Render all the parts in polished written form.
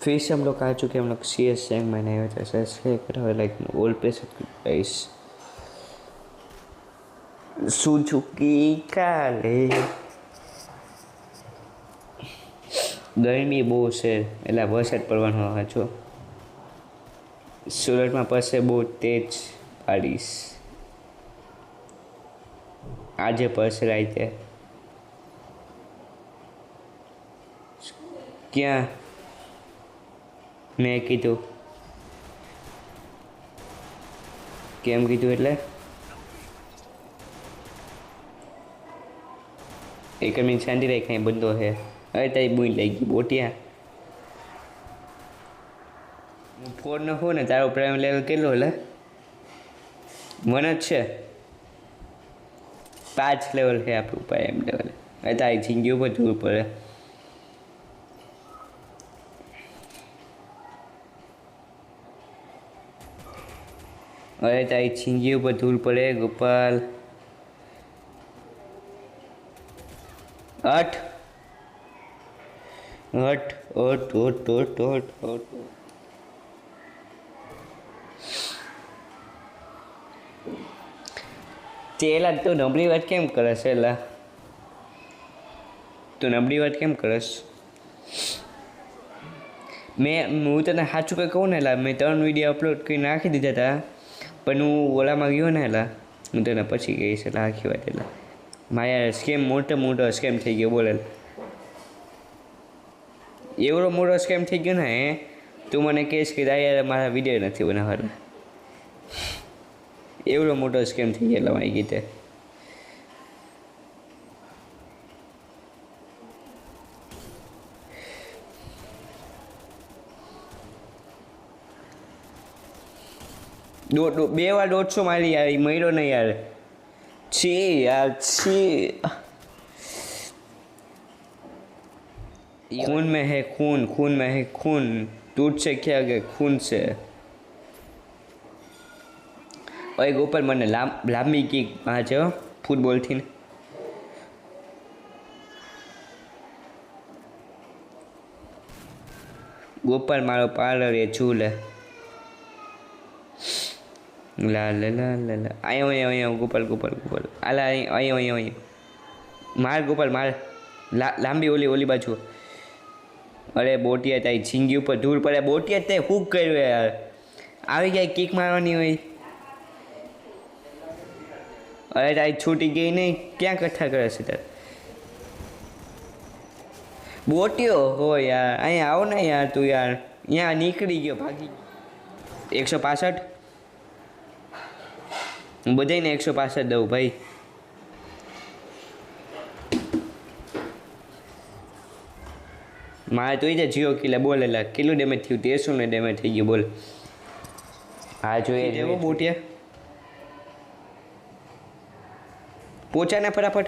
फिर से हम लोग आ चुके हैं, हम लोग सी एस रैंक में नहीं होते ऐसे like old place guys Suzuki काले गर्मी બહુ છે એટલે વરસાદ પડવાનો હોય છો સુરતમાં પડશે બહુ તેજ બારિશ આજે પડશે રાતે ક્યાં મેં કીધું કેમ કીધું એટલે एक मिनट शांति रखें बंदो है अरे तारी बुई लगी बोटिया फोन न हो ने तारो प्राइम लेवल केलो ले मन ज छे 5 लेवल है आपरू प्राइम लेवल अरे तारी जिंदगी पर दूर पड़े अरे तारी जिंदगी पर दूर पड़े गोपाल 8 8 8 8 8 8 તેલા તો નબળી વાત કેમ કરે છે એલા તું નબળી વાત કેમ કરસ હું તને સાચું કંઈ કહું ને એલા મેં 3 વિડીયો અપલોડ કરી નાખી દીધા હતા પણ હું ઓલામાં ગયો ને એલા હું તને પછી કહીશ એટલે આખી વાત એલા મારા સ્કેમ મોટો સ્કેમ થઈ ગયો બોલે એવડો મોટો સ્કેમ થઈ ગયો ને તું મને કહેશ કે યાર મારા વિડીયો નથી બનાવવાના એવડો મોટો સ્કેમ થઈ ગયેલો મારી ગીતે બે વાર 150 મારી યાર મર્યો ને યાર छी यार छी खून में है खून खून में है खून दूध से क्या गए खून से ओए गोपाल मैंने लांबी किक मारजे फूटबॉल थी गोपाल मारो पार्लर ये झूले ला ला ला ला ला आयो आयो आयो गोपाल गोपाल गोपाल आला आयो आयो आयो मार गोपाल मार लांबी ओली ओली बाजू अरे बोटिया तारी झींगी ऊपर धूल पड़े बोटिया ते खूब कर्યું यार આવી જાય કિક મારવાની હોય अरे तारी छूटी गई नहीं क्या कथा करे છે તાર બોટિયો હો यार અહીંયા આવો ને यार તું यार यहाँ નીકળી ગયો ભાગી 165 બધાને 165 દઉં ભાઈ મારે તો એ જીઓ કિલ્લા બોલેલા કેટલું ડેમેજ થયું 1300 ને ડેમેજ થઈ ગયું બોલ હા જોઈએ જેવો બોટિયા પહોંચા ને ફટાફટ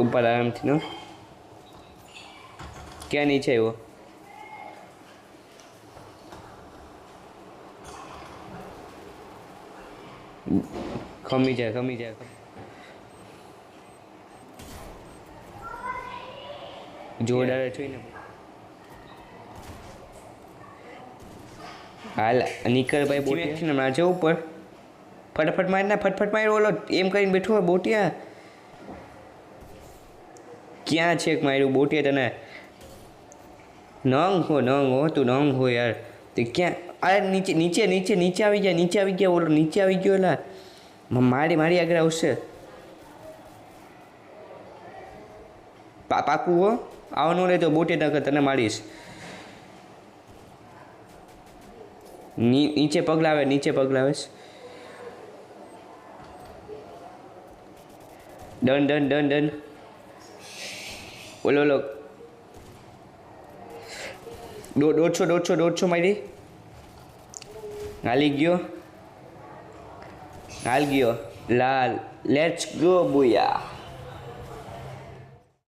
ऊपर आराम थी नो क्या नीचे है वो खमी जाए जोरदार है ने हाल निकल भाई बोटिया ने मार जाओ ऊपर फटाफट मार ओलो एम करीने बैठो है बोटिया क्या छे मारू बोटिया तने नंग हो तू नंग हो यार तो क्या अरे नीचे नीचे नीचे नीचे आ गया ओलो नीचे आ गयो ला मारी मारी आगे आवशे पाकू हो आवनु नहीं तो बोटिया नकर तने मारीश नीचे पगलावे डन डन डन डन ओलो लो 150 मारी हाली गयो लाल लेट्स गो बुया